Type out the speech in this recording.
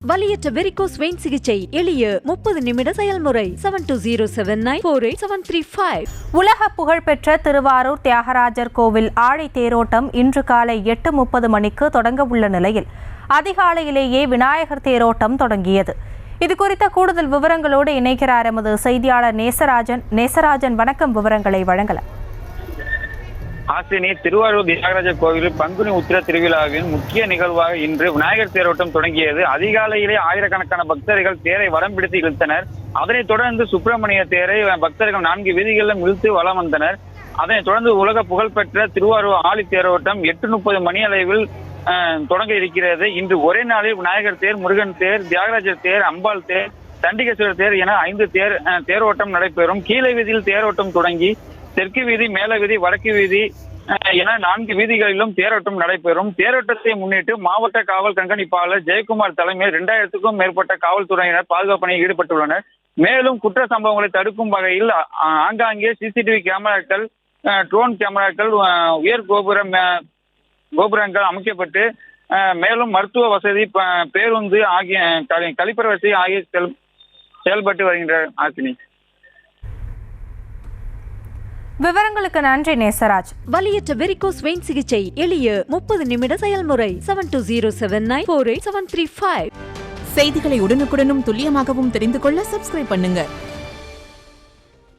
வலியற்ற varicose vein சிகிச்சை எளிய 30 நிமிட செயல்முறை 7279487335. உலக புகழ்பெற்ற திருவாரூர் தியாகராஜர் கோவில் ஆழி தேரோட்டம் இன்று காலை 8:30 மணிக்கு தொடங்க உள்ள நிலையில் அதிகாலையிலேயே விநாயகர் தேரோட்டம் தொடங்கியது. இதுகுறித்த கூடுதல் விவரங்களோடு இணைக்கிறார் எமது செய்தியாளர் நேசராஜன். வணக்கம், விவரங்களை வழங்கலாம். ஆசினி, திருவாரூர் தியாகராஜர் கோவிலில் பங்குனி உத்திர திருவிழாவின் முக்கிய நிகழ்வாக இன்று விநாயகர் தேரோட்டம் தொடங்கியது. அதிகாலையிலே ஆயிரக்கணக்கான பக்தர்கள் தேரை வடம் பிடித்து இழுத்தனர். அதனைத் தொடர்ந்து சுப்பிரமணிய தேரை பக்தர்கள் 4 வீதிகளிலும் இழுத்து வலம் வந்தனர். அதனைத் தொடர்ந்து உலக புகழ்பெற்ற திருவாரூர் ஆழி தேரோட்டம் 8:30 மணி அளவில் தொடங்க இருக்கிறது. இன்று ஒரே நாளில் விநாயகர் தேர், முருகன் தேர், தியாகராஜர் தேர், அம்பாள் தேர், சண்டிகேஸ்வரர் தேர் என 5 தேரோட்டம் நடைபெறும். கீழே வீதியில் தேரோட்டம் தொடங்கி தெற்கு வீதி, மேல வீதி, வடக்கு வீதி என 4 வீதிகளிலும் தேரோட்டம் நடைபெறும். தேரோட்டத்தை முன்னிட்டு மாவட்ட காவல் கண்காணிப்பாளர் ஜெயக்குமார் தலைமையில் 2000க்கும் மேற்பட்ட காவல்துறையினர் பாதுகாப்பு பணியில் ஈடுபட்டுள்ளனர். மேலும் குற்ற சம்பவங்களை தடுக்கும் வகையில் ஆங்காங்கே சிசிடிவி கேமராக்கள், ட்ரோன் கேமராக்கள், உயர் கோபுரங்கள் அமைக்கப்பட்டு மேலும் மருத்துவ வசதி, பேருந்து ஆகிய கழிப்பற வசதி ஆகிய செயல்பட்டு வருகின்ற ஆசினி. விவரங்களுக்கு நன்றி நேசராஜ். வலியற்ற வெரிகோஸ் வெயின் சிகிச்சை எளிய 30 நிமிட செயல்முறை 7279487335. செய்திகளை உடனுக்குடனும் துல்லியமாகவும் தெரிந்து கொள்ள சப்ஸ்கிரைப் பண்ணுங்க.